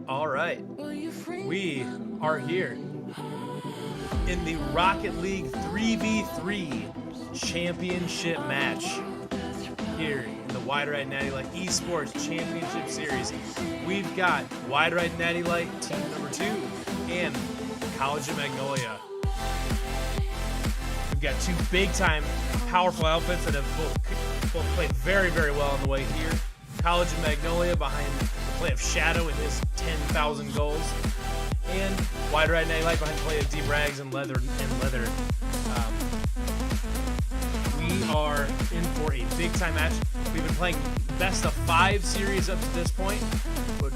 All right, we are here in the Rocket League 3v3 championship match here in the Wide Right Natty Light Esports Championship Series. We've got Wide Right Natty Light team number 2 and College of Magnolia. We've got two big-time, powerful outfits that have both played very, very well on the way here. College of Magnolia behind the play of Shadow and his 10,000 goals, and Wide Right Natty Light behind the play of D-Brags and Leather. We are in for a big-time match. We've been playing best of 5 series up to this point, but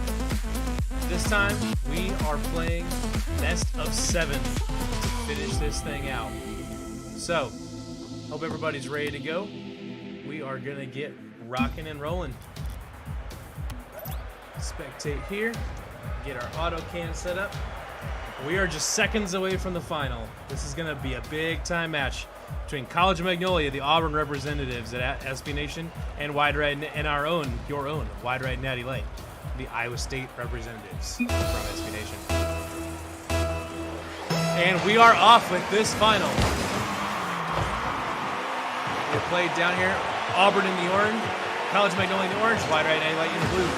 this time we are playing best of 7 to finish this thing out. So, hope everybody's ready to go. We are gonna get rocking and rolling. Spectate here, get our auto cam set up. We are just seconds away from the final. This is gonna be a big time match between College of Magnolia, the Auburn representatives at SB Nation, and your own Wide Right Natty Light, the Iowa State representatives from SB Nation. And we are off with this final. We played down here, Auburn in the orange, College of Magnolia in the orange, Wide Right Natty Light in the blue.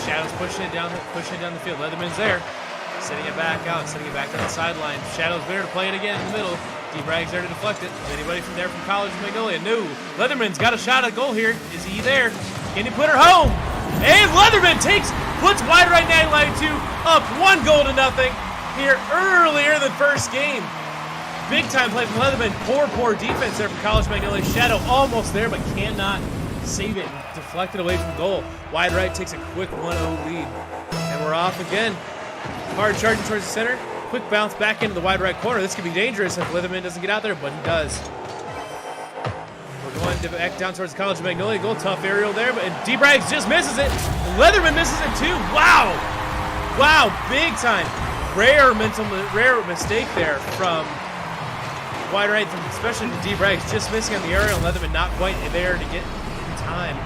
Shadow's pushing it down the field. Leatherman's there, sending it back out, sending it back down the sideline. Shadow's there to play it again in the middle. D-Brag's there to deflect it. Is anybody from there from College of Magnolia? No. Leatherman's got a shot at goal here. Is he there? Can he put her home? And Leatherman puts Wide Right Natty Light 2 up 1-0 here earlier in the first game. Big time play from Leatherman. Poor defense there from College of Magnolia. Shadow almost there, but cannot save it. Deflected away from goal. Wide Right takes a quick 1-0 lead. And we're off again. Hard charging towards the center. Quick bounce back into the Wide Right corner. This could be dangerous if Leatherman doesn't get out there, but he does. We're going back down towards College of Magnolia. Goal, tough aerial there, but D-Brags just misses it. Leatherman misses it too. Wow, big time. Rare mistake there from Wide Right, especially from D-Brags, just missing on the aerial, and Leatherman not quite there to get in time.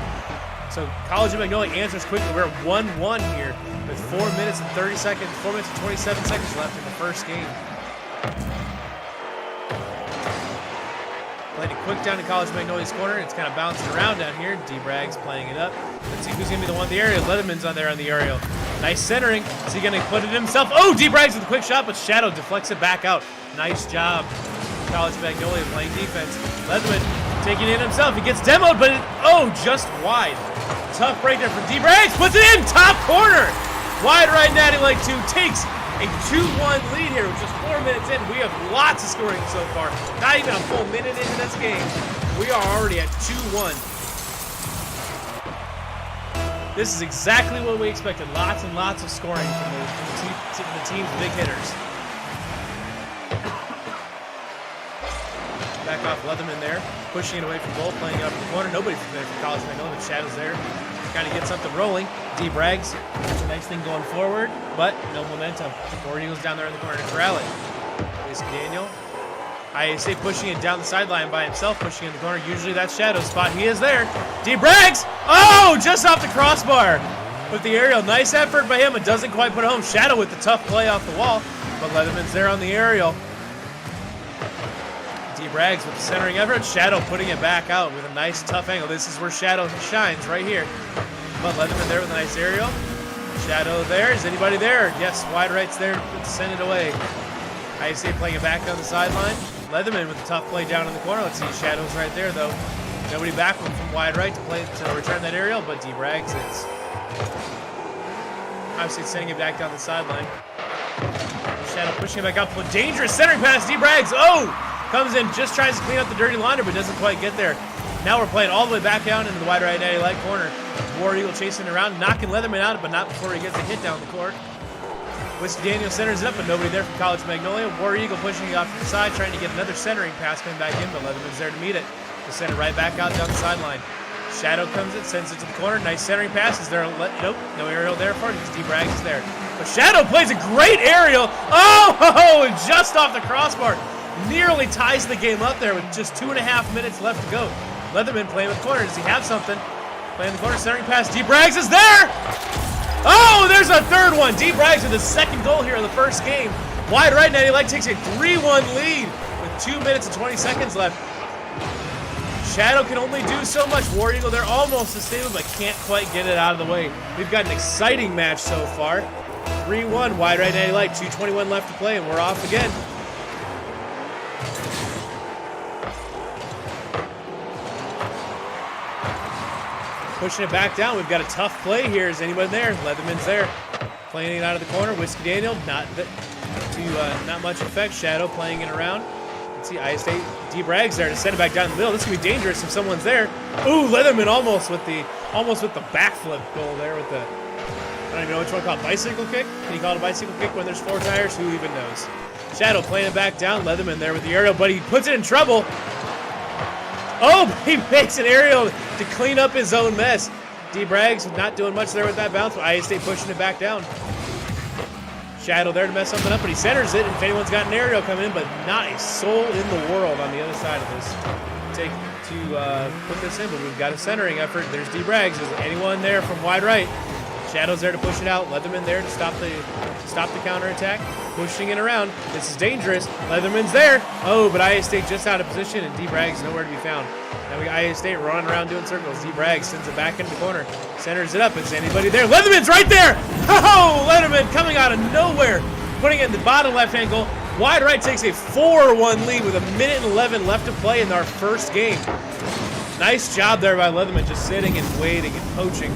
So College of Magnolia answers quickly. We're 1-1 here with 4 minutes and 27 seconds left in the first game. Playing it quick down to College of Magnolia's corner. It's kind of bouncing around down here. D-Brags playing it up. Let's see who's going to be the one in the area. Leatherman's on there on the aerial. Nice centering. Is he going to put it himself? Oh, D-Brags with a quick shot, but Shadow deflects it back out. Nice job. College of Magnolia playing defense. Leatherman taking it in himself. He gets demoed, but just wide. Tough break there from D-Brags. Puts it in, top corner. Wide Right Natty Light 2 takes a 2-1 lead here with just 4 minutes in. We have lots of scoring so far. Not even a full minute into this game. We are already at 2-1. This is exactly what we expected. Lots and lots of scoring from the team's big hitters. Back off Leatherman there, pushing it away from goal, playing it up in the corner. Nobody's there from College of Magnolia, but Shadow's there. Kind of get something rolling. D-Brags, that's a nice thing going forward, but no momentum. War Eagles down there in the corner to corral it. Here's Daniel. ISA pushing it down the sideline by himself, pushing in the corner. Usually that's Shadow's spot. He is there. D-Brags! Oh, just off the crossbar with the aerial. Nice effort by him. It doesn't quite put it home. Shadow with the tough play off the wall, but Leatherman's there on the aerial. D-Brags with the centering effort. Shadow putting it back out with a nice tough angle. This is where Shadow shines, right here. But Leatherman there with a nice aerial. Shadow there. Is anybody there? Yes, Wide Right's there to send it away. ISA playing it back down the sideline. Leatherman with a tough play down in the corner. Let's see, Shadow's right there though. Nobody back from Wide Right to return that aerial, but D-Brags is obviously sending it back down the sideline. Shadow pushing it back up. Dangerous centering pass. D-Brags. Comes in, just tries to clean up the dirty laundry, but doesn't quite get there. Now we're playing all the way back down into the Wide Right Natty Light corner. War Eagle chasing around, knocking Leatherman out, but not before he gets a hit down the court. Whiskey Daniel centers it up, but nobody there from College of Magnolia. War Eagle pushing it off to the side, trying to get another centering pass coming back in, but Leatherman's there to meet it. He'll send it right back out down the sideline. Shadow comes in, sends it to the corner. Nice centering pass. Is there nope, no aerial there for it. D-Brags is there. But Shadow plays a great aerial. Just off the crossbar. Nearly ties the game up there with just 2.5 minutes left to go. Leatherman playing with the corner. Does he have something? Playing the corner, centering pass. D. Braggs is there! Oh, there's a third one. D. Braggs with his second goal here in the first game. Wide right, Natty Light takes a 3-1 lead with 2 minutes and 20 seconds left. Shadow can only do so much. War Eagle, they're almost stable, but can't quite get it out of the way. We've got an exciting match so far. 3-1, wide right, Natty Light. 2:21 left to play, and we're off again. Pushing it back down. We've got a tough play here. Is anyone there? Leatherman's there. Playing it out of the corner. Whiskey Daniel, not much effect. Shadow playing it around. Let's see, I-State. D. Braggs there to send it back down the middle. This could be dangerous if someone's there. Ooh, Leatherman almost with the backflip goal there with the, I don't even know which one called bicycle kick. Can you call it a bicycle kick when there's 4 tires? Who even knows? Shadow playing it back down. Leatherman there with the aerial, but he puts it in trouble. Oh, he makes an aerial to clean up his own mess. D. Braggs not doing much there with that bounce, but I-State pushing it back down. Shadow there to mess something up, but he centers it. And if anyone's got an aerial coming in, but not a soul in the world on the other side of this. Put this in, but we've got a centering effort. There's D. Braggs. Is anyone there from wide right? Shadow's there to push it out. Leatherman there to stop the counterattack. Pushing it around. This is dangerous. Leatherman's there. Oh, but I-State just out of position, and D. Braggs nowhere to be found. Now we got I-State running around doing circles. D. Braggs sends it back into the corner. Centers it up. Is anybody there? Leatherman's right there! Oh, Leatherman coming out of nowhere. Putting it in the bottom left-hand goal. Wide right takes a 4-1 lead with 1:11 left to play in our first game. Nice job there by Leatherman, just sitting and waiting and poaching.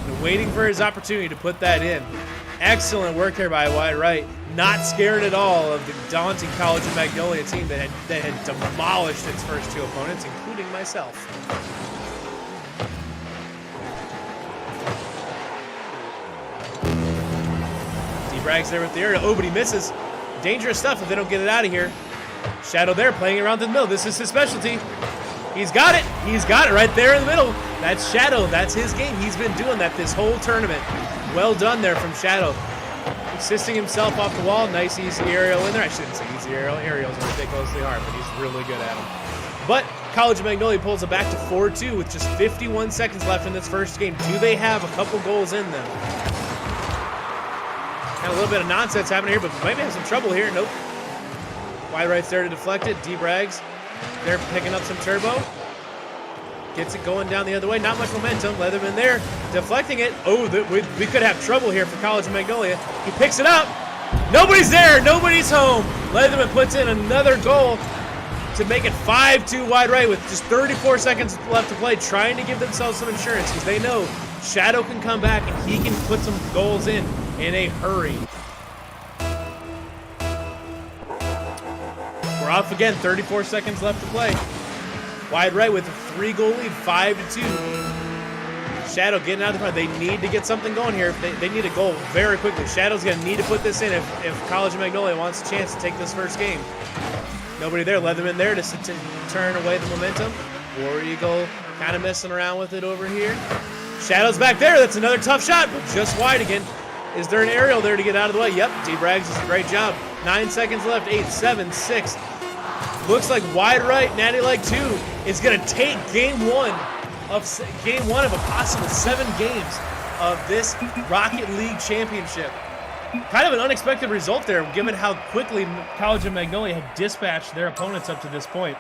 And waiting for his opportunity to put that in. Excellent work here by wide right. Not scared at all of the daunting College of Magnolia team that had demolished its first 2 opponents, including myself. D. Braggs there with the aerial. Oh, but he misses. Dangerous stuff if they don't get it out of here. Shadow there playing around the middle. This is his specialty. He's got it. He's got it right there in the middle. That's Shadow. That's his game. He's been doing that this whole tournament. Well done there from Shadow. Assisting himself off the wall. Nice easy aerial in there. I shouldn't say easy aerial. Aerials are ridiculously hard, but he's really good at them. But College of Magnolia pulls it back to 4-2 with just 51 seconds left in this first game. Do they have a couple goals in them? Got a little bit of nonsense happening here, but we might have some trouble here. Nope. Wide right's there to deflect it. D. Braggs, they're picking up some turbo. Gets it going down the other way. Not much momentum. Leatherman there, deflecting it. Oh, we could have trouble here for College of Magnolia. He picks it up. Nobody's there. Nobody's home. Leatherman puts in another goal to make it 5-2 wide right with just 34 seconds left to play, trying to give themselves some insurance because they know Shadow can come back and he can put some goals in a hurry. We're off again. 34 seconds left to play. Wide right with a 3-goal lead, 5-2. Shadow getting out of the front. They need to get something going here. They need a goal very quickly. Shadow's going to need to put this in if College of Magnolia wants a chance to take this first game. Nobody there. Leatherman there to turn away the momentum. War Eagle kind of messing around with it over here. Shadow's back there. That's another tough shot, but just wide again. Is there an aerial there to get out of the way? Yep, D. Braggs does a great job. 9 seconds left. 8, 7, 6. Looks like wide right, Natty Light 2 is going to take game one of a possible 7 games of this Rocket League Championship. Kind of an unexpected result there, given how quickly College of Magnolia had dispatched their opponents up to this point.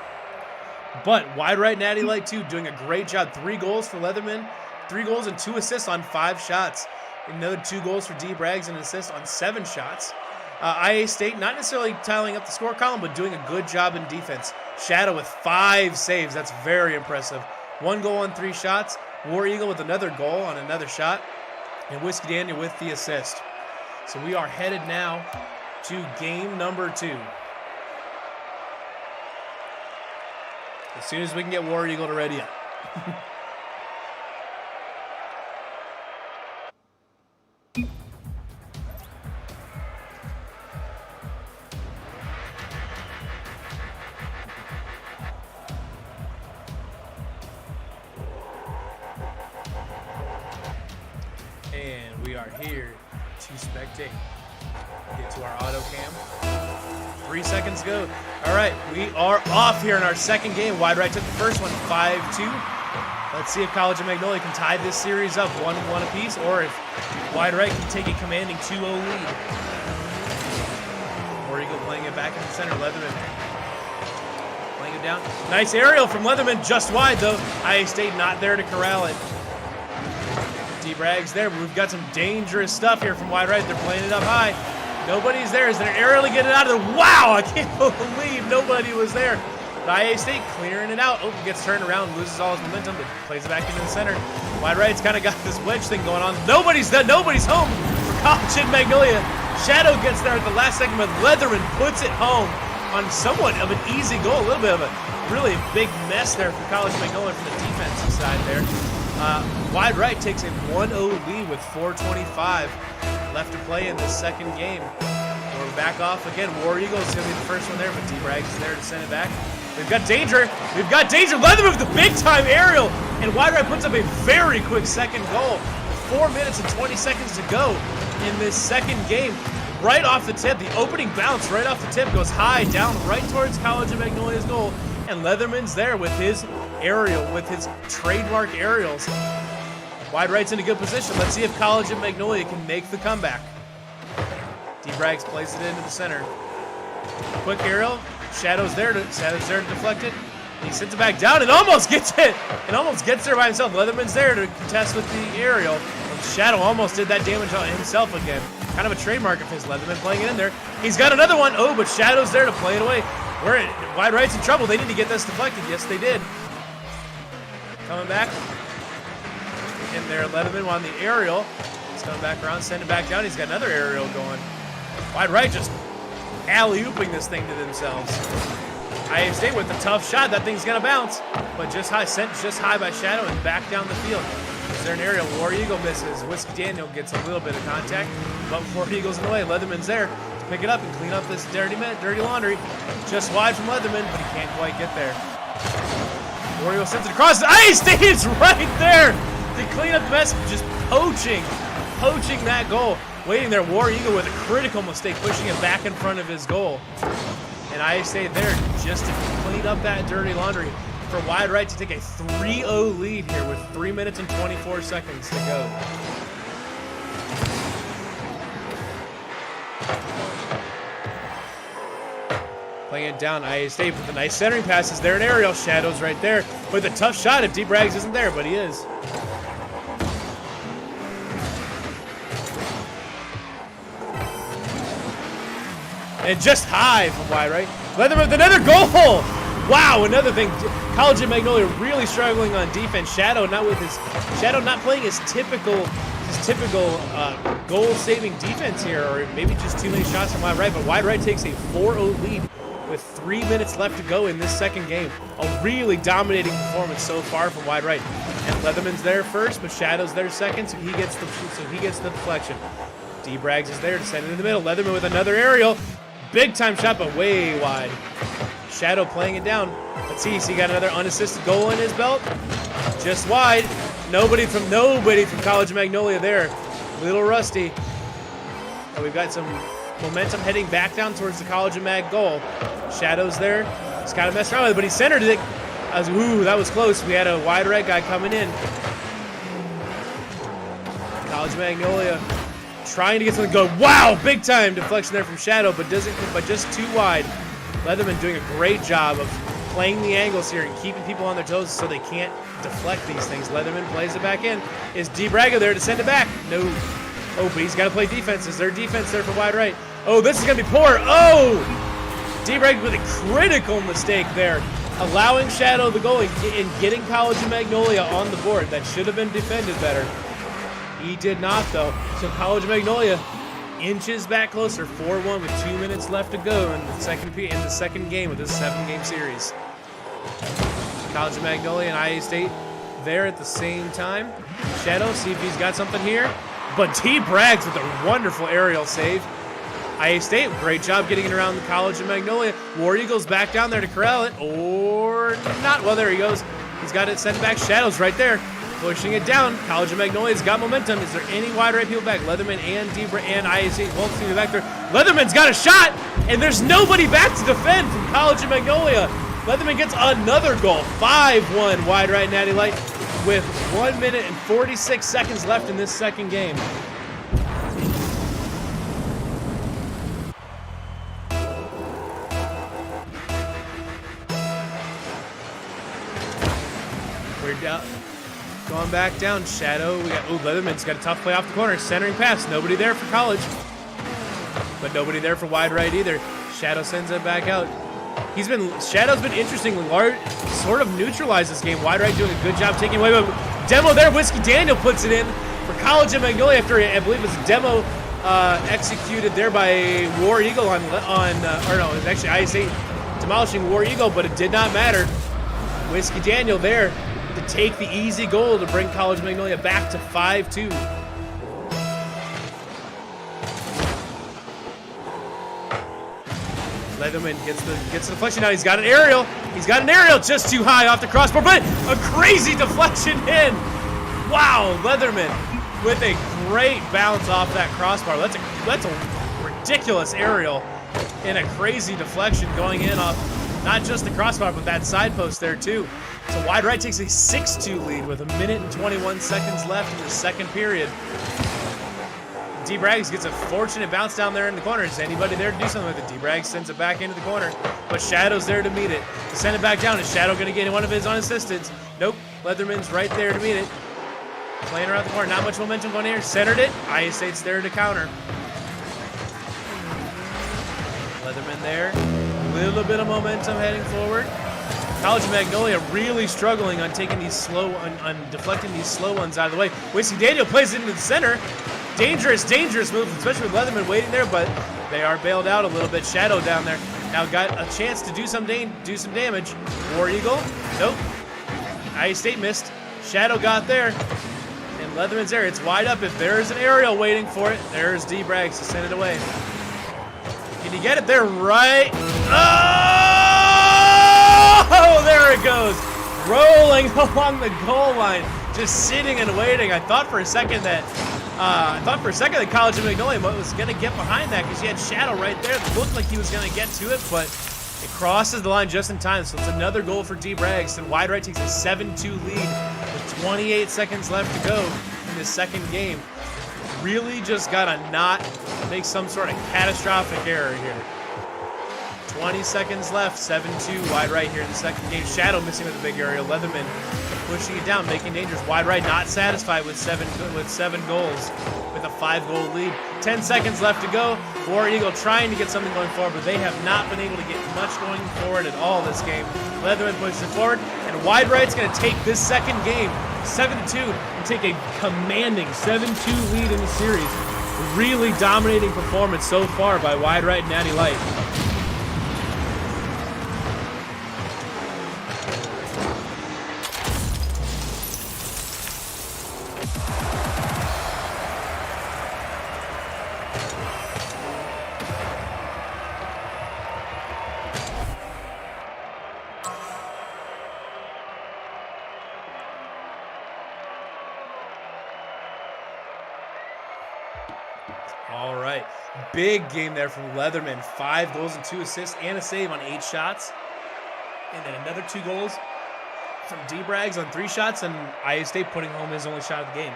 But wide right, Natty Light 2 doing a great job. 3 goals for Leatherman, 3 goals and 2 assists on 5 shots. Another 2 goals for D. Braggs and an assist on 7 shots. I-State not necessarily tiling up the score column, but doing a good job in defense. Shadow with 5 saves. That's very impressive. 1 goal on 3 shots. War Eagle with another goal on another shot. And Whiskey Daniel with the assist. So we are headed now to game number 2. As soon as we can get War Eagle to ready up. And we are here to spectate. Get to our auto cam. 3 seconds go. All right, we are off here in our second game. Wide right took the first one, 5-2. Let's see if College of Magnolia can tie this series up 1-1 apiece, or if Wide Right can take a commanding 2-0 lead. War Eagle playing it back in the center. Leatherman playing it down. Nice aerial from Leatherman, just wide though. IA State not there to corral it. D-Brag's there, but we've got some dangerous stuff here from Wide Right. They're playing it up high. Nobody's there. Is there an aerial to get it out of there? Wow, I can't believe nobody was there. But IA State clearing it out. Oh, gets turned around, loses all his momentum, but plays it back into the center. Wide Right's kind of got this wedge thing going on. Nobody's done. Nobody's home for College and Magnolia. Shadow gets there at the last second, but Leatherman puts it home on somewhat of an easy goal. A little bit of a really big mess there for College and Magnolia from the defensive side there. Wide Right takes a 1-0 lead with 4:25 left to play in the second game. We're back off again. War Eagles going to be the first one there, but D-Brags is there to send it back. We've got danger. We've got danger. Leatherman with the big-time aerial, and Wide Right puts up a very quick second goal. 4 minutes and 20 seconds to go in this second game. Right off the tip, the opening bounce right off the tip goes high down right towards College of Magnolia's goal, and Leatherman's there with his aerial, with his trademark aerials. Wide Right's in a good position. Let's see if College of Magnolia can make the comeback. D-Brags plays it into the center. Quick aerial. Shadow's there to deflect it. He sends it back down and almost gets it. And almost gets there by himself. Leatherman's there to contest with the aerial. And Shadow almost did that damage on himself again. Kind of a trademark of his. Leatherman playing it in there. He's got another one. Oh, but Shadow's there to play it away. Wide Right's in trouble. They need to get this deflected. Yes, they did. Coming back. In there, Leatherman on the aerial. He's coming back around, send it back down. He's got another aerial going. Wide Right just alley-ooping this thing to themselves. IA State with a tough shot. That thing's going to bounce. But just high, sent just high by Shadow and back down the field. Is there an aerial? War Eagle misses. Whiskey Daniel gets a little bit of contact. But War Eagle's in the way. Leatherman's there to pick it up and clean up this dirty laundry. Just wide from Leatherman, but he can't quite get there. War Eagle sends it across. IA State is right there to clean up the mess. Just poaching that goal. Waiting there, War Eagle with a critical mistake, pushing it back in front of his goal. And IA State there just to clean up that dirty laundry for Wide Right to take a 3-0 lead here with 3 minutes and 24 seconds to go. Playing it down, IA State with a nice centering pass. Is there an aerial? Shadow's right there with a tough shot if D-Brags isn't there, but he is. And just high from Wide Right. Leatherman with another goal! Wow, another thing. College of Magnolia really struggling on defense. Shadow not playing his typical goal-saving defense here, or maybe just too many shots from Wide Right. But Wide Right takes a 4-0 lead with 3 minutes left to go in this second game. A really dominating performance so far from Wide Right. And Leatherman's there first, but Shadow's there second, so he gets the deflection. D-Brags is there to send it in the middle. Leatherman with another aerial. Big time shot, but way wide. Shadow playing it down. Let's see, he got another unassisted goal in his belt. Just wide. Nobody from College of Magnolia there. Little rusty. And we've got some momentum heading back down towards the College of Mag goal. Shadow's there. He's kind of messed around with it, but he centered it. That was close. We had a Wide Right guy coming in. College of Magnolia trying to get something going. Wow, big time deflection there from Shadow, but just too wide. Leatherman doing a great job of playing the angles here and keeping people on their toes so they can't deflect these things. Leatherman plays it back in. Is D-Braga there to send it back? No. Oh, but he's got to play defense. Is there defense there for Wide Right? Oh, this is going to be poor. Oh! D-Braga with a critical mistake there, allowing Shadow the goal and getting College of Magnolia on the board. That should have been defended better. He did not, though. So College of Magnolia inches back closer, 4-1 with 2 minutes left to go in the second game of this 7-game series. College of Magnolia and IA State there at the same time. Shadow, see if he's got something here. But D-Brags with a wonderful aerial save. IA State, great job getting it around the College of Magnolia. War Eagles back down there to corral it, or not. Well, there he goes. He's got it sent back. Shadow's right there. Pushing it down. College of Magnolia's got momentum. Is there any Wide Right people back? Leatherman and IA State won't seem to be back there. Leatherman's got a shot, and there's nobody back to defend from College of Magnolia. Leatherman gets another goal. 5-1 Wide Right Natty Light. with 1 minute and 46 seconds left in this second game. We're down, going back down. Shadow, we got, Leatherman's got a tough play off the corner. Centering pass, nobody there for College. But nobody there for wide right either. Shadow sends it back out. Shadow's been interesting, sort of neutralized this game. Wide right doing a good job taking away. Demo there, Whiskey Daniel puts it in for College and Magnolia after, I believe it was a demo executed there by War Eagle or no, it was actually IS8 demolishing War Eagle, but it did not matter. Whiskey Daniel there to take the easy goal to bring College Magnolia back to 5-2. Leatherman gets the deflection now. He's got an aerial. He's got an aerial just too high off the crossbar, but a crazy deflection in. Wow, Leatherman with a great bounce off that crossbar. That's a ridiculous aerial and a crazy deflection going in off not just the crossbar, but that side post there too. So wide right takes a 6-2 lead with 1 minute and 21 seconds left in the second period. D-Braggs gets a fortunate bounce down there in the corner. Is anybody there to do something with it? D-Braggs sends it back into the corner, but Shadow's there to meet it. To send it back down, is Shadow going to get one of his unassisteds? Nope, Leatherman's right there to meet it. Playing around the corner, not much momentum going here. Centered it, IS8's there to counter. Leatherman there, a little bit of momentum heading forward. College of Magnolia really struggling on taking these on deflecting these slow ones out of the way. Whiskey Daniel plays it into the center. Dangerous move, especially with Leatherman waiting there, but they are bailed out a little bit. Shadow down there now got a chance to do some damage. War Eagle, nope. IS8 missed. Shadow got there, and Leatherman's there. It's wide up. If there's an aerial waiting for it, there's D-Braggs to send it away. Can you get it there? Right. Oh, there it goes. Rolling along the goal line, just sitting and waiting. I thought for a second that College of Magnolia was going to get behind that because he had Shadow right there. It looked like he was going to get to it, but it crosses the line just in time. So it's another goal for D-Braggs, and wide right takes a 7-2 lead with 28 seconds left to go in this second game. Really just got to not make some sort of catastrophic error here. 20 seconds left, 7-2, wide right here in the second game. Shadow missing with a big aerial. Leatherman pushing it down, making dangerous. Wide right not satisfied with seven goals, with a 5-goal lead. 10 seconds left to go. War Eagle trying to get something going forward, but they have not been able to get much going forward at all this game. Leatherman pushes it forward, and wide right's going to take this second game 7-2 and take a commanding 7-2 lead in the series. Really dominating performance so far by wide right and Natty Light. All right, big game there from Leatherman. 5 goals and 2 assists and a save on 8 shots. And then another 2 goals from D-Braggs on 3 shots, and IS8 putting home his only shot of the game.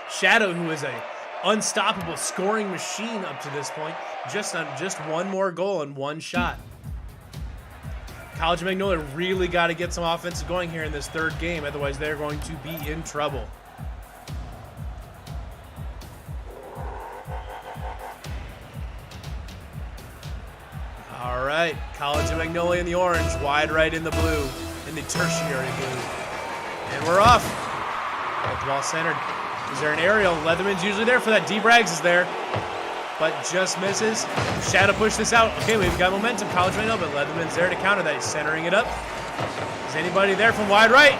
Shadow, who is a unstoppable scoring machine up to this point, just on just 1 more goal and 1 shot. College of Magnolia really got to get some offense going here in this third game, otherwise they're going to be in trouble. All right, College of Magnolia in the orange, wide right in the blue, in the tertiary blue. And we're off. Got the ball centered. Is there an aerial? Leatherman's usually there for that. D-Braggs is there, but just misses. Shadow pushed this out. Okay, we've got momentum. College of Magnolia, but Leatherman's there to counter that. He's centering it up. Is anybody there from wide right?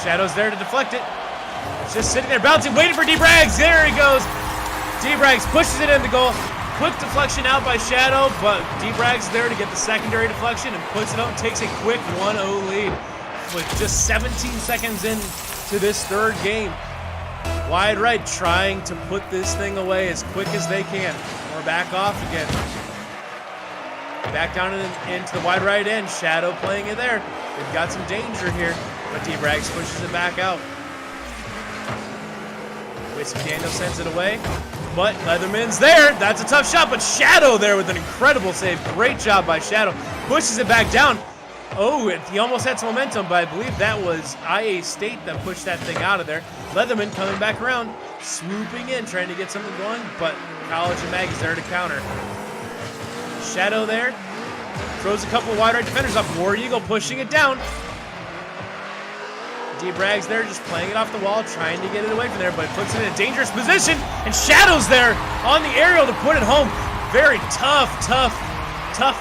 Shadow's there to deflect it. It's just sitting there, bouncing, waiting for D-Braggs. There he goes. D-Braggs pushes it in the goal. Quick deflection out by Shadow, but D-Braggs is there to get the secondary deflection and puts it out and takes a quick 1-0 lead with just 17 seconds into this third game. Wide right trying to put this thing away as quick as they can. We're back off again. Back down into the wide right end. Shadow playing it there. We've got some danger here. But D-Brags pushes it back out. Whiskey Daniel sends it away. But Leatherman's there. That's a tough shot. But Shadow there with an incredible save. Great job by Shadow. Pushes it back down. Oh, he almost had some momentum, but I believe that was IA State that pushed that thing out of there. Leatherman coming back around, swooping in, trying to get something going, but College and Mag is there to counter. Shadow there, throws a couple wide right defenders up. War Eagle pushing it down. D-Brags there just playing it off the wall, trying to get it away from there, but puts it in a dangerous position, and Shadow's there on the aerial to put it home. Very tough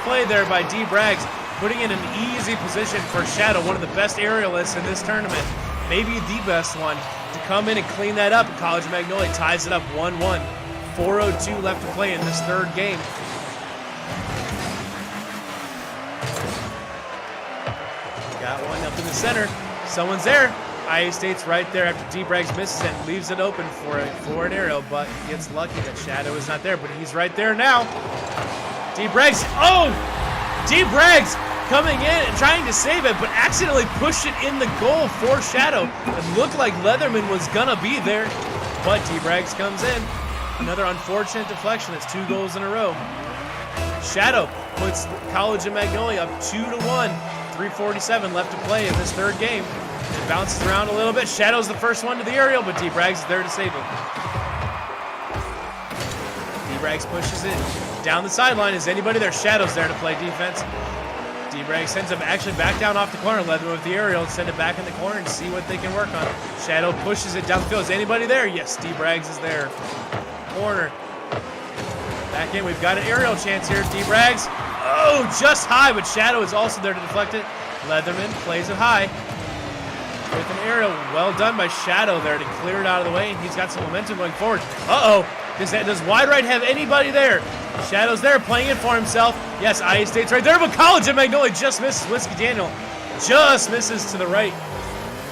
play there by D-Brags. Putting in an easy position for Shadow, one of the best aerialists in this tournament, maybe the best one, to come in and clean that up. College of Magnolia ties it up 1-1. 4:02 left to play in this third game. Got one up in the center. Someone's there. IA State's right there after D-Brags misses it and leaves it open for an aerial, but he gets lucky that Shadow is not there, but he's right there now. D-Brags, D-Brags coming in and trying to save it, but accidentally pushed it in the goal for Shadow. It looked like Leatherman was gonna be there, but D-Brags comes in. Another unfortunate deflection. That's 2 goals in a row. Shadow puts College of Magnolia up 2-1. 3:47 left to play in this third game. It bounces around a little bit. Shadow's the first one to the aerial, but D-Brags is there to save it. D-Brags pushes it down the sideline. Is anybody there? Shadow's there to play defense. D-Brags sends him actually back down off the corner. Leatherman with the aerial and send it back in the corner and see what they can work on. Shadow pushes it down the field. Is anybody there? Yes, D-Brags is there. Corner. Back in. We've got an aerial chance here. D-Brags. Oh, just high, but Shadow is also there to deflect it. Leatherman plays it high with an aerial. Well done by Shadow there to clear it out of the way, and he's got some momentum going forward. Does wide right have anybody there? Shadow's there playing it for himself. Yes, IA State's right there, but College of Magnolia just misses. Whiskey Daniel just misses to the right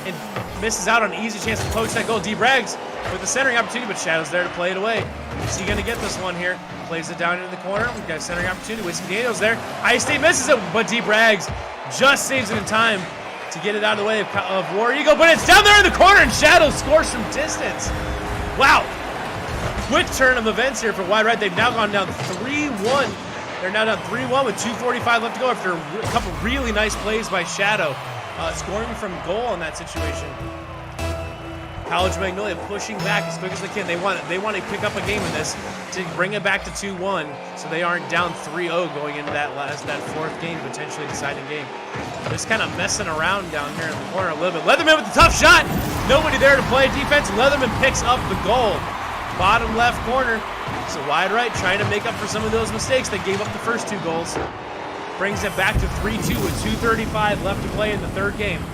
and misses out on an easy chance to poach that goal. D-Brags with the centering opportunity, but Shadow's there to play it away. Is he going to get this one here? Plays it down into the corner. We've got a centering opportunity. Whiskey Daniel's there. IA State misses it, but D-Brags just saves it in time to get it out of the way of War Eagle, but it's down there in the corner, and Shadow scores from distance. Wow. Quick turn of events here for wide right. They've now gone down 3-1. They're now down 3-1 with 2:45 left to go after a couple really nice plays by Shadow. Scoring from goal in that situation. College Magnolia pushing back as quick as they can. They want to pick up a game in this to bring it back to 2-1, so they aren't down 3-0 going into that fourth game, potentially deciding game. Just kind of messing around down here in the corner a little bit. Leatherman with the tough shot. Nobody there to play defense. Leatherman picks up the goal. Bottom left corner. So wide right, trying to make up for some of those mistakes that gave up the first 2 goals. Brings it back to 3-2 with 2:35 left to play in the third game.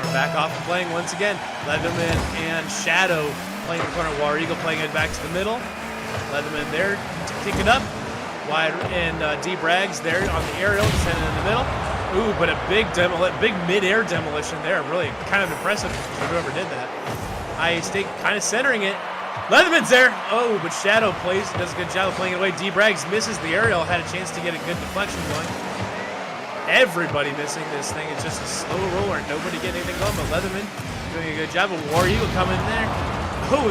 We're back off and playing once again. Leatherman and Shadow playing the corner. War Eagle playing it back to the middle. Leatherman there to kick it up. Wide and D-Brags there on the aerial, sending it in the middle. Ooh, but a big mid-air demolition there. Really kind of impressive for whoever did that. IA State kind of centering it. Leatherman's there. Oh, but Shadow does a good job of playing it away. D-Brags misses the aerial. Had a chance to get a good deflection going. Everybody missing this thing. It's just a slow roller and nobody getting anything going, but Leatherman doing a good job. But War Eagle coming in there. Oh,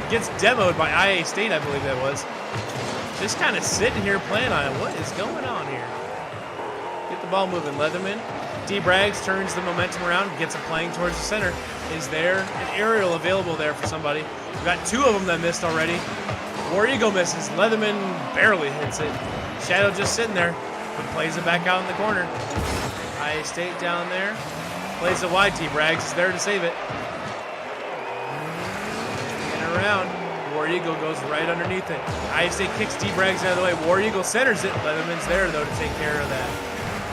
gets demoed by IA State, I believe that was. Just kind of sitting here playing on it. What is going on here? Get the ball moving, Leatherman. D-Brags turns the momentum around, gets it playing towards the center. Is there an aerial available there for somebody? We've got 2 of them that missed already. War Eagle misses. Leatherman barely hits it. Shadow just sitting there, but plays it back out in the corner. IA State down there. Plays it wide. D-Brags is there to save it. And around. War Eagle goes right underneath it. IA State kicks D-Brags out of the way. War Eagle centers it. Leatherman's there, though, to take care of that.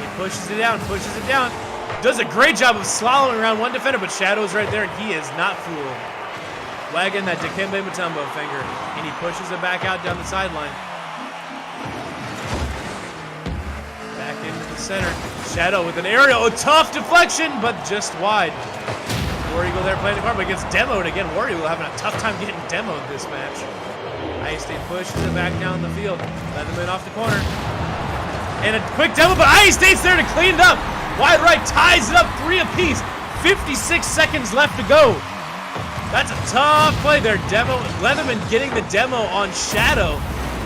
He pushes it down. Does a great job of swallowing around one defender, but Shadow's right there, and he is not fooled. Wagging that Dikembe Mutombo finger, and he pushes it back out down the sideline. Back into the center. Shadow with an aerial. A tough deflection, but just wide. War Eagle there playing the corner, but gets demoed again. War Eagle having a tough time getting demoed this match. IA State pushes it back down the field. Leatherman off the corner. And a quick demo, but Iowa State's there to clean it up. Wide right ties it up 3 apiece. 56 seconds left to go. That's a tough play there. Leatherman getting the demo on Shadow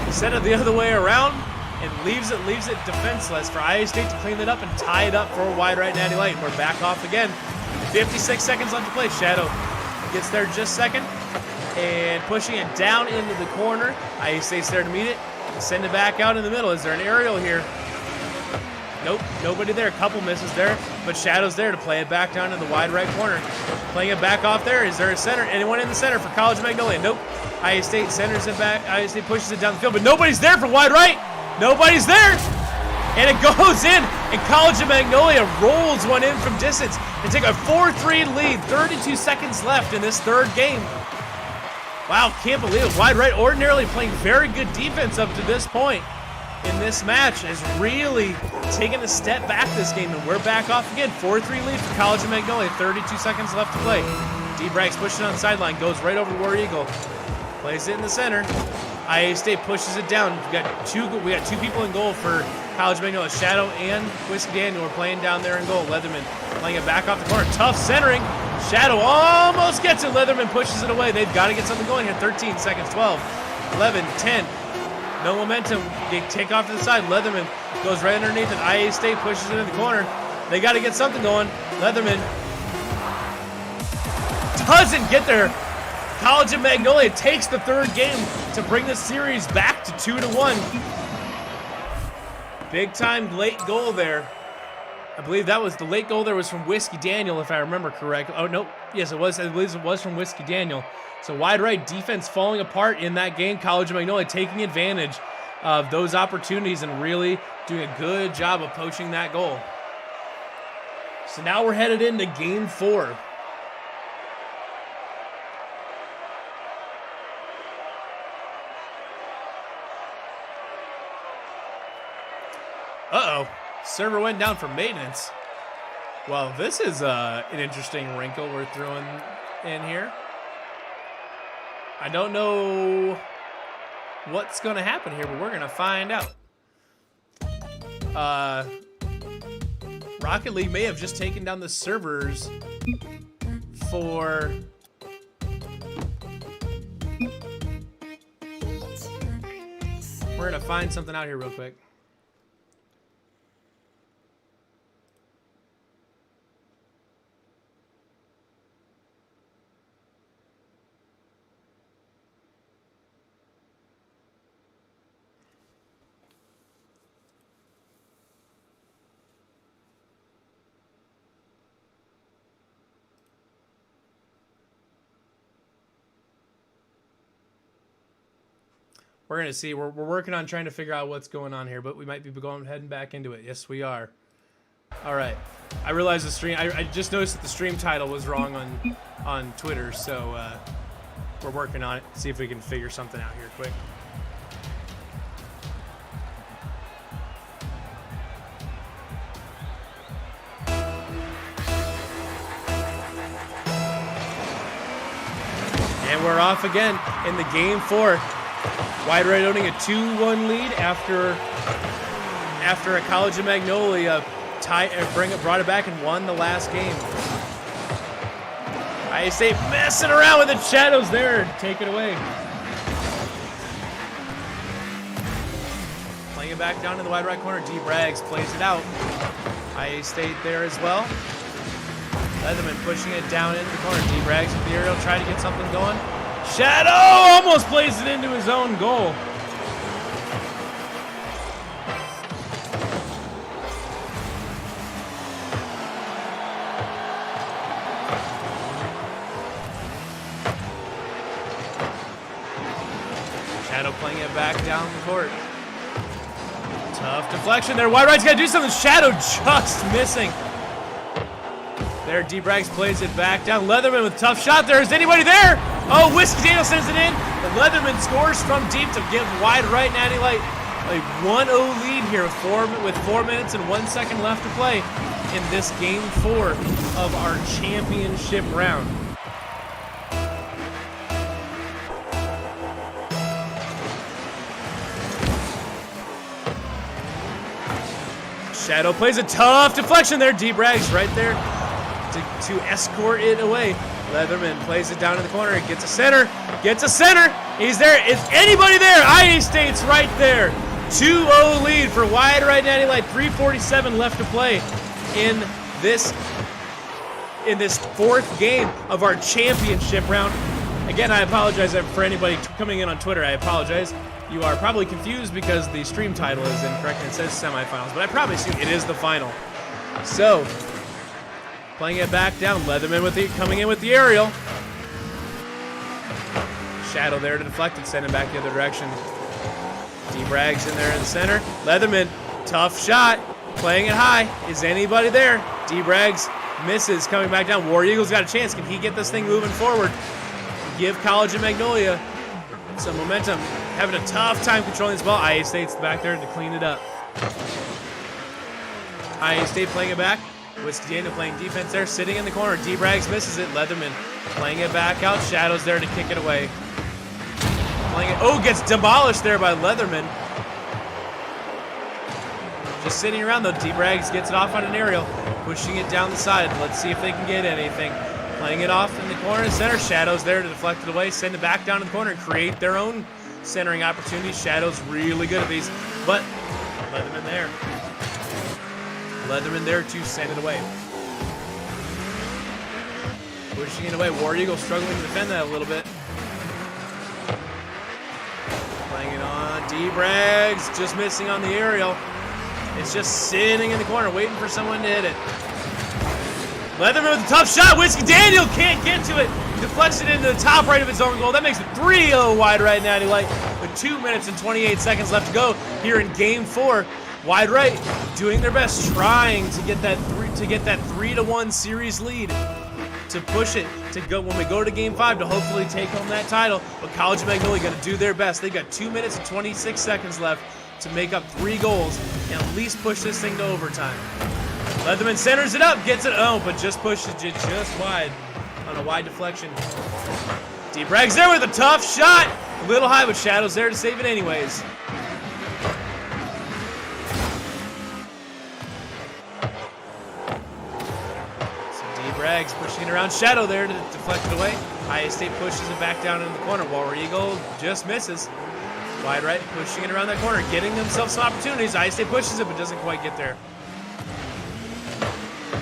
instead of the other way around, and leaves it defenseless for Iowa State to clean it up and tie it up for a wide right natty light. We're back off again. 56 seconds left to play. Shadow gets there just second and pushing it down into the corner. Iowa State's there to meet it. Send it back out in the middle. Is there an aerial here? Nope, nobody there. A couple misses there, but Shadow's there to play it back down in the wide right corner. Playing it back off there. Is there a center? Anyone in the center for College of Magnolia? Nope. Iowa State centers it back. Iowa State pushes it down the field, but nobody's there for wide right. Nobody's there. And it goes in, and College of Magnolia rolls one in from distance and take a 4-3 lead. 32 seconds left in this third game. Wow, can't believe it. Wide right, ordinarily playing very good defense up to this point in this match, has really taken a step back this game, and we're back off again. 4-3 lead for College of Magnolia. 32 seconds left to play. D-Braggs pushing on the sideline, goes right over War Eagle. Plays it in the center. Iowa State pushes it down. We got two people in goal for College of Magnolia. Shadow and Whiskey Daniel are playing down there in goal. Leatherman playing it back off the corner. Tough centering. Shadow almost gets it. Leatherman pushes it away. They've got to get something going here. 13 seconds, 12, 11, 10. No momentum. They take off to the side. Leatherman goes right underneath it. Iowa State pushes it in the corner. They got to get something going. Leatherman doesn't get there. College of Magnolia takes the third game to bring the series back to 2-1. Big time late goal there. I believe that was the late goal there was from Whiskey Daniel, if I remember correctly. Oh, no. Yes, it was. I believe it was from Whiskey Daniel. So wide right defense falling apart in that game. College of Magnolia taking advantage of those opportunities and really doing a good job of poaching that goal. So now we're headed into game 4. Uh-oh. Server went down for maintenance. Well, this is an interesting wrinkle we're throwing in here. I don't know what's going to happen here, but we're going to find out. Rocket League may have just taken down the servers for... We're going to find something out here real quick. We're going to see. We're working on trying to figure out what's going on here, but we might be heading back into it. Yes, we are. All right. I realized the stream. I just noticed that the stream title was wrong on Twitter, so we're working on it. See if we can figure something out here quick. And we're off again in the game 4. Wide right owning a 2-1 lead after a College of Magnolia brought it back and won the last game. Iowa State messing around with the Shadows there. Take it away. Playing it back down in the wide right corner. D-Braggs plays it out. Iowa State there as well. Leatherman pushing it down into the corner. D-Braggs with the aerial, try to get something going. Shadow almost plays it into his own goal. Shadow playing it back down the court. Tough deflection there. Wide right's got to do something. Shadow just missing. There, D-Braggs plays it back down. Leatherman with a tough shot there. Is anybody there? Oh, Whiskey Daniel sends it in. But Leatherman scores from deep to give wide right Natty Light a 1-0 lead here with 4 minutes and 1 second left to play in this game 4 of our championship round. Shadow plays a tough deflection there. D-Brag's right there to escort it away. Leatherman plays it down in the corner. Gets a center. Gets a center. He's there. Is anybody there? IA State's right there. 2-0 lead for Wide Right Natty Light. 3:47 left to play in this fourth game of our championship round. Again, I apologize for anybody coming in on Twitter. I apologize. You are probably confused because the stream title is incorrect and it says semifinals, but I promise you it is the final. So, playing it back down, Leatherman coming in with the aerial. Shadow there to deflect it, send it back the other direction. D-Brag's in there in the center. Leatherman, tough shot, playing it high. Is anybody there? D-Brag's misses, coming back down. War Eagle's got a chance. Can he get this thing moving forward? Give College of Magnolia some momentum. Having a tough time controlling this ball. IA State's back there to clean it up. IA State playing it back. Whiskey Daniel playing defense there, sitting in the corner. D-Braggs misses it. Leatherman playing it back out. Shadow's there to kick it away. Playing it. Oh, gets demolished there by Leatherman. Just sitting around though. D-Braggs gets it off on an aerial, pushing it down the side. Let's see if they can get anything. Playing it off in the corner and center. Shadow's there to deflect it away, send it back down to the corner and create their own centering opportunities. Shadow's really good at these, but Leatherman there. Leatherman there to send it away. Pushing it away. War Eagle struggling to defend that a little bit. Playing it on. D-Braggs just missing on the aerial. It's just sitting in the corner waiting for someone to hit it. Leatherman with a tough shot. Whiskey Daniel can't get to it. Deflects it into the top right of his own goal. That makes it 3-0 Wide Right Natty Light with 2 minutes and 28 seconds left to go here in Game 4. Wide Right doing their best, trying to get that 3-1 series lead, to push it to go when we go to Game 5 to hopefully take home that title. But College of Magnolia going to do their best. They've got 2 minutes and 26 seconds left to make up 3 goals and at least push this thing to overtime. Leatherman centers it up, gets it, but just pushes it just wide on a wide deflection. D-Brag's there with a tough shot. A little high, but Shadow's there to save it anyways. So D-Brag's pushing it around. Shadow there to deflect it away. IA State pushes it back down in the corner. War Eagle just misses. Wide Right pushing it around that corner, getting themselves some opportunities. IA State pushes it, but doesn't quite get there.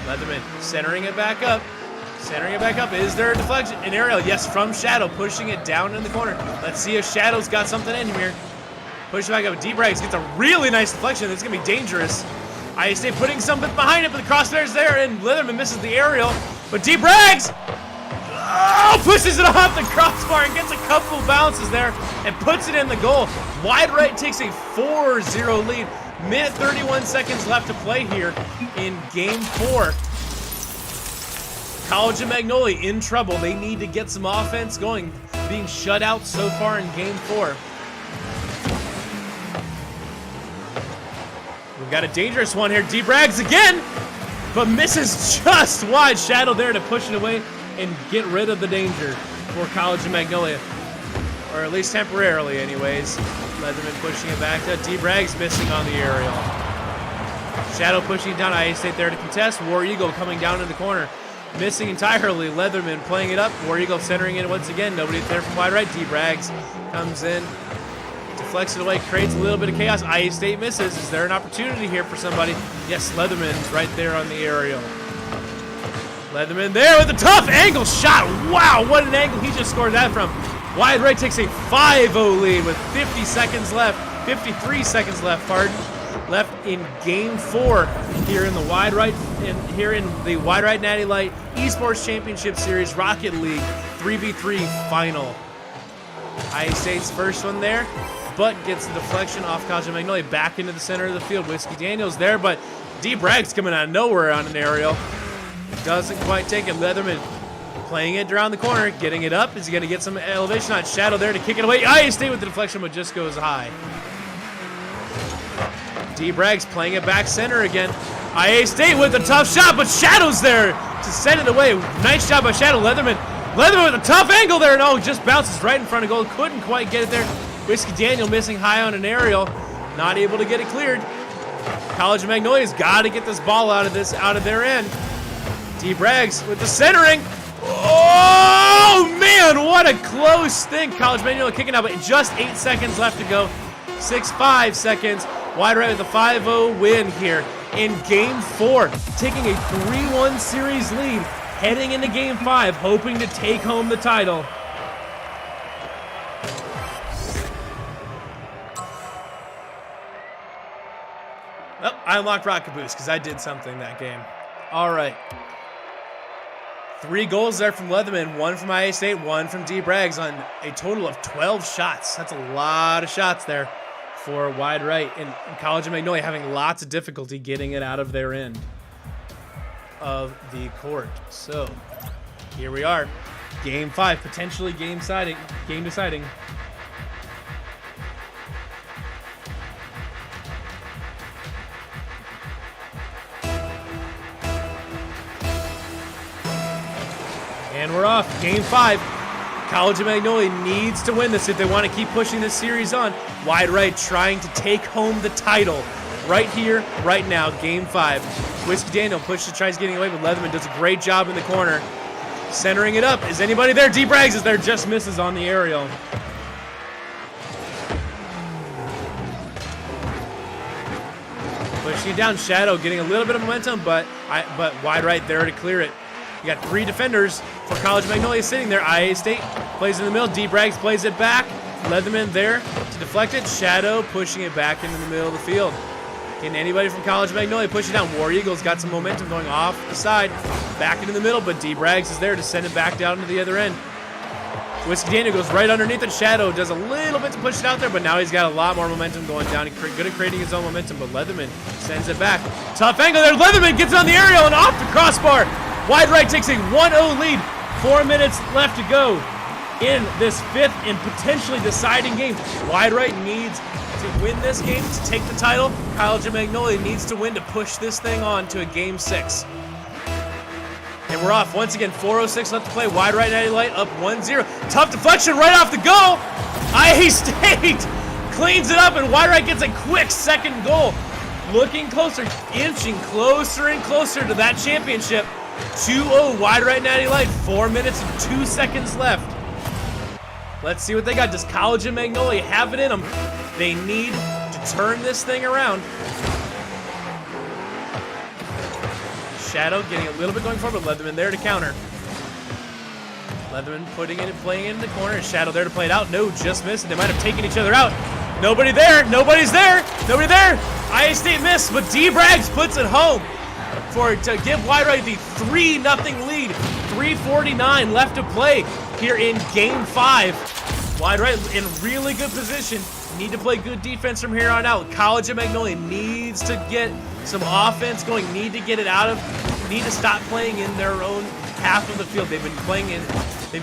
Leatherman centering it back up. Centering it back up. Is there a deflection? An aerial. Yes, from Shadow. Pushing it down in the corner. Let's see if Shadow's got something in here. Push it back up. D-Braggs gets a really nice deflection. That's going to be dangerous. IA State putting something behind it, but the crossbar's there, and Leatherman misses the aerial. But D-Braggs pushes it off the crossbar and gets a couple bounces there and puts it in the goal. Wide Right takes a 4-0 lead. Minute 31 seconds left to play here in Game 4. College of Magnolia in trouble. They need to get some offense going, being shut out so far in Game 4. We've got a dangerous one here. D-Braggs again, but misses just wide. Shadow there to push it away and get rid of the danger for College of Magnolia. Or at least temporarily anyways. Leatherman pushing it back to D-Braggs missing on the aerial. Shadow pushing it down. IA State there to contest. War Eagle coming down in the corner. Missing entirely. Leatherman playing it up. War Eagle centering it once again. Nobody's there from Wide Right. D-Braggs comes in. Deflects it away. Creates a little bit of chaos. IA State misses. Is there an opportunity here for somebody? Yes, Leatherman's right there on the aerial. Leatherman there with a tough angle shot. Wow, what an angle he just scored that from. Wide Right takes a 5-0 lead with 50 seconds left, 53 seconds left, left in Game 4 here in the Wide Right Natty Light Esports Championship Series Rocket League 3v3 final. IA State's first one there, but gets the deflection off College of Magnolia back into the center of the field. Whiskey Daniel's there, but D-Braggs coming out of nowhere on an aerial. Doesn't quite take it. Leatherman playing it around the corner, getting it up. Is he going to get some elevation on Shadow there to kick it away? IA State with the deflection, but just goes high. D-Braggs playing it back center again. IA State with a tough shot, but Shadow's there to send it away. Nice job by Shadow. Leatherman with a tough angle there. No, just bounces right in front of goal. Couldn't quite get it there. Whiskey Daniel missing high on an aerial. Not able to get it cleared. College of Magnolia's got to get this ball out of their end. D. Braggs with the centering. Oh, man, what a close thing. College of Magnolia kicking out, but just 8 seconds left to go. 6-5 seconds. Wide right with a 5-0 win here in Game 4. Taking a 3-1 series lead, heading into Game 5, hoping to take home the title. Oh, I unlocked Rock Caboose because I did something that game. All right. 3 goals there from Leatherman, 1 from IA State, 1 from D. Braggs on a total of 12 shots. That's a lot of shots there for wide right. And College of Magnolia having lots of difficulty getting it out of their end of the court. So here we are. Game 5, potentially game deciding. And we're off. Game 5. College of Magnolia needs to win this if they want to keep pushing this series on. Wide right trying to take home the title right here, right now. Game 5. Whiskey Daniel tries getting away, but Leatherman does a great job in the corner. Centering it up. Is anybody there? D. Braggs is there, just misses on the aerial. Pushing it down. Shadow getting a little bit of momentum, but wide right there to clear it. You got 3 defenders for College of Magnolia sitting there. IA State plays in the middle. D. Braggs plays it back. Leatherman there to deflect it. Shadow pushing it back into the middle of the field. Can anybody from College of Magnolia push it down? War Eagles got some momentum going off the side. Back into the middle, but D. Braggs is there to send it back down to the other end. Whiskey Daniel goes right underneath it. Shadow does a little bit to push it out there, but now he's got a lot more momentum going down. He's good at creating his own momentum, but Leatherman sends it back. Tough angle there. Leatherman gets on the aerial and off the crossbar. Wide right takes a 1-0 lead. 4 minutes left to go in this 5th and potentially deciding game. Wide right needs to win this game to take the title. College of Magnolia needs to win to push this thing on to a Game 6. And we're off. Once again, 4:06 left to play. Wide right, Natty Light up 1-0. Tough deflection right off the goal. IA State cleans it up, and Wide right gets a quick second goal. Looking closer, inching closer and closer to that championship. 2-0 Wide right, Natty Light. 4 minutes and 2 seconds left. Let's see what they got. Does College of Magnolia have it in them? They need to turn this thing around. Shadow getting a little bit going forward, but Leatherman there to counter. Leatherman playing it in the corner. Shadow there to play it out. No, just missed. They might have taken each other out. Nobody there. Nobody's there. Nobody there. IA State missed, but D. Braggs puts it home to give Wide right the 3-0 lead. 3:49 left to play here in Game 5. Wide right in really good position. Need to play good defense from here on out. College of Magnolia needs to get some offense going. Need to get it out of. Need to stop playing in their own half of the field. They've been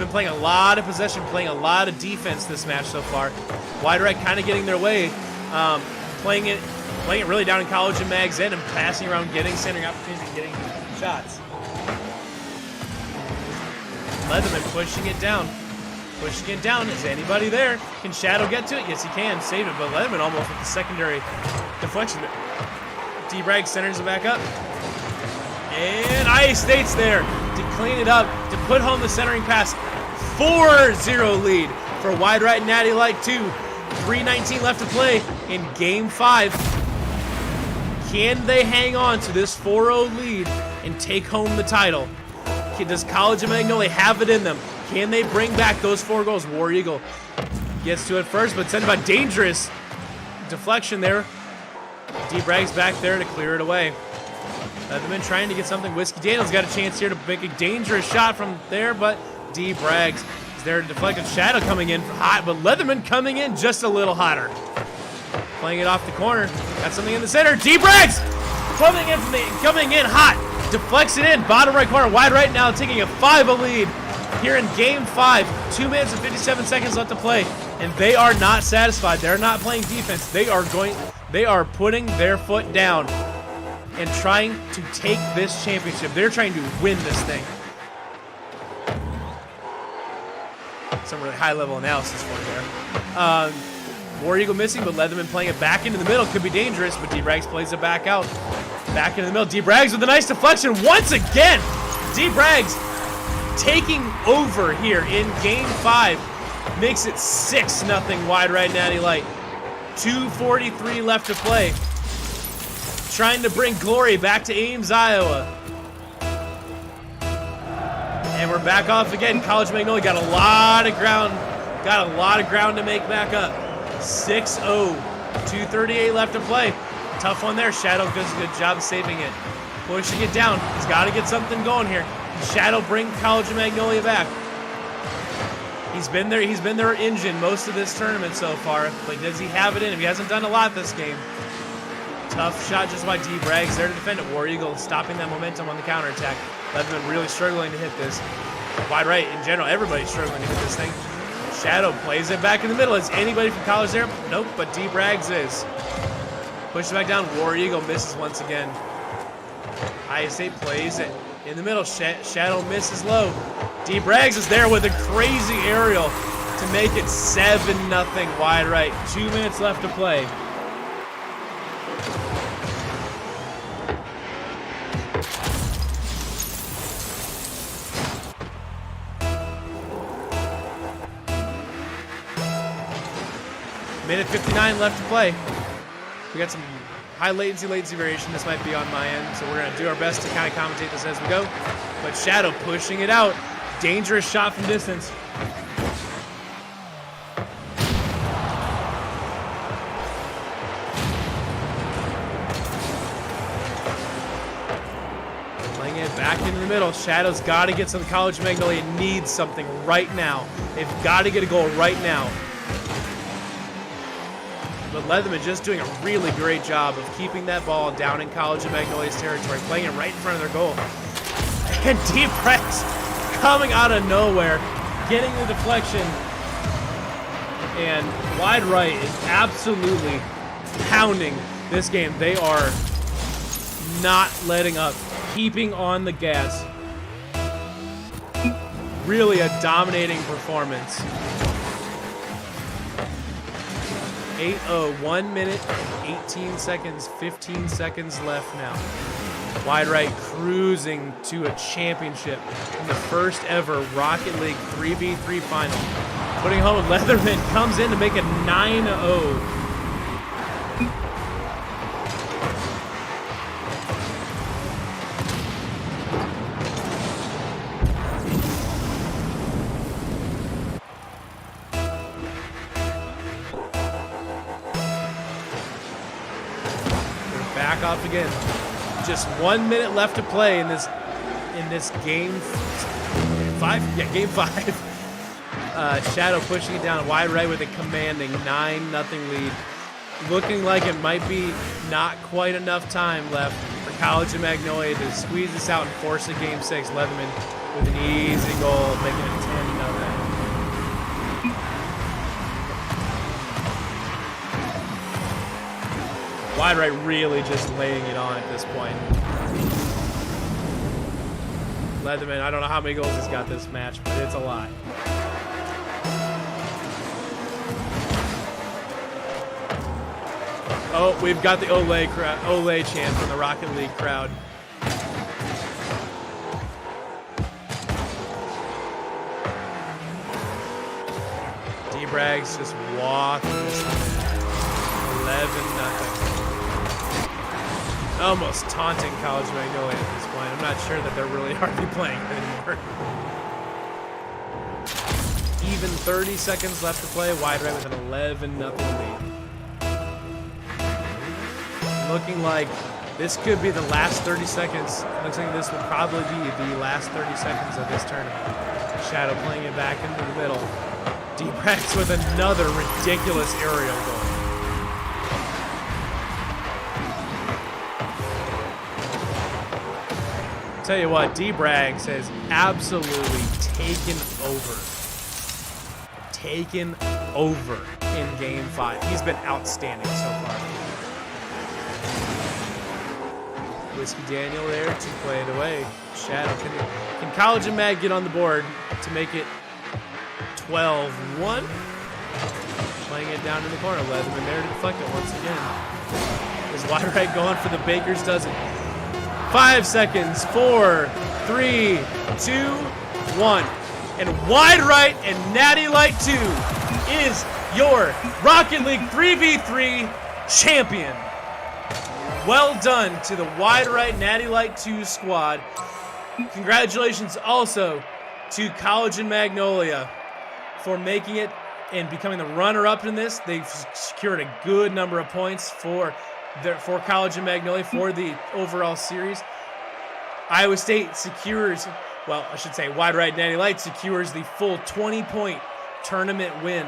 playing a lot of possession, playing a lot of defense this match so far. Wide right kind of getting their way, playing it really down in College of Mag's end and passing around, getting centering opportunities, and getting shots. Leatherman pushing it down. Pushing it down. Is anybody there? Can Shadow get to it? Yes, he can. Save it, but Leatherman almost with the secondary deflection. D. Bragg centers it back up. And IA State's there to clean it up, to put home the centering pass. 4-0 lead for Wide Right Natty Light 2. 3:19 left to play in Game 5. Can they hang on to this 4-0 lead and take home the title? Does College of Magnolia have it in them? Can they bring back those 4 goals? War Eagle gets to it first, but sent by dangerous deflection there. D. Bragg's back there to clear it away. Leatherman trying to get something. Whiskey Daniel's got a chance here to make a dangerous shot from there, but D. Braggs is there to deflect it. Shadow coming in hot, but Leatherman coming in just a little hotter. Playing it off the corner. Got something in the center. D. Braggs coming in hot. Deflects it in. Bottom right corner. Wide right now taking a 5-0 lead here in Game 5. 2 minutes and 57 seconds left to play. And they are not satisfied. They're not playing defense. They are putting their foot down and trying to take this championship. They're trying to win this thing. Some really high-level analysis for you there. War Eagle missing, but Leatherman playing it back into the middle could be dangerous, but D-Brags plays it back out. Back into the middle. D-Brags with a nice deflection once again. D-Brags taking over here in game 5. Makes it 6-0 Wide Right Natty Light. 2:43 left to play. Trying to bring glory back to Ames, Iowa. And we're back off again. College Magnolia got a lot of ground. Got a lot of ground to make back up. 6-0. 2:38 left to play. Tough one there. Shadow does a good job saving it. Pushing it down. He's got to get something going here. Shadow bring College of Magnolia back. He's been there. He's been their engine most of this tournament so far. But does he have it in him? He hasn't done a lot this game. Tough shot just by D-Brags there to defend it. War Eagle stopping that momentum on the counterattack. Leatherman really struggling to hit this. Wide Right in general, everybody's struggling to hit this thing. Shadow plays it back in the middle. Is anybody from College there? Nope, but D-Brags is. Pushes back down. War Eagle misses once again. Iowa State plays it in the middle. Shadow misses low. D-Brags is there with a crazy aerial to make it 7-0 Wide Right. 2 minutes left to play. Minute 59 left to play. We got some high latency variation. This might be on my end, so we're going to do our best to kind of commentate this as we go. But Shadow pushing it out. Dangerous shot from distance. Playing it back into the middle. Shadow's got to get some. College Magnolia needs something right now. They've got to get a goal right now. But Leatherman just doing a really great job of keeping that ball down in College of Magnolia's territory, playing it right in front of their goal. And D-Brags coming out of nowhere, getting the deflection. And Wide Right is absolutely pounding this game. They are not letting up, keeping on the gas. Really a dominating performance. 8-0, 1 minute, 18 seconds, 15 seconds left now. Wide Right cruising to a championship in the first ever Rocket League 3v3 final. Putting home, Leatherman comes in to make it 9-0. Back off again. Just 1 minute left to play in this game 5. Yeah, game 5. Shadow pushing it down. Wide Right with a commanding 9-0 lead. Looking like it might be not quite enough time left for College of Magnolia to squeeze this out and force a game 6. Leatherman with an easy goal, making it 10-0. Wide Right really just laying it on at this point. Leatherman, I don't know how many goals he's got this match, but it's a lot. Oh, we've got the Ole chant from the Rocket League crowd. D-Brags just walking this one. 11-0. Almost taunting College Magnolia at this point. I'm not sure that they're really hardly playing anymore. Even 30 seconds left to play. Wide Right with an 11-0 lead. Looking like this could be the last 30 seconds. Looks like this will probably be the last 30 seconds of this tournament. Shadow playing it back into the middle. D-Brags with another ridiculous aerial goal. Tell you what, D-Brags has absolutely taken over in game 5. He's been outstanding so far. Whiskey Daniel there to play it away. Shadow, can College of Mag get on the board to make it 12-1? playing it down in the corner. Leatherman there to deflect it once again. Is wide right going for the Bakers, does it. 5 seconds, 4, 3, 2, 1. And wide right and Natty Light 2 is your Rocket League 3v3 champion. Well done to the wide right Natty Light 2 squad. Congratulations also to College and Magnolia for making it and becoming the runner-up in this. They've secured a good number of points for College and Magnolia for the overall series. Iowa State secures, well, I should say wide right Natty Light secures the full 20-point tournament win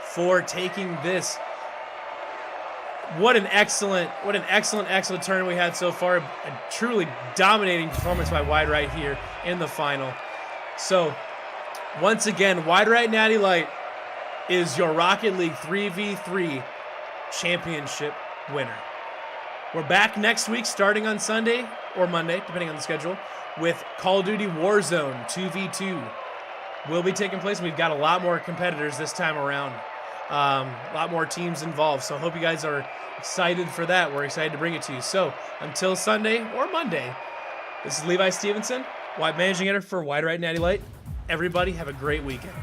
for taking this. What an excellent tournament we had so far. A truly dominating performance by wide right here in the final. So, once again, wide right Natty Light is your Rocket League 3v3 championship winner. We're back next week starting on Sunday or Monday, depending on the schedule, with Call of Duty Warzone 2v2 will be taking place. We've got a lot more competitors this time around. A lot more teams involved. So I hope you guys are excited for that. We're excited to bring it to you. So until Sunday or Monday, this is Levi Stevenson, managing editor for Wide Right Natty Light. Everybody have a great weekend.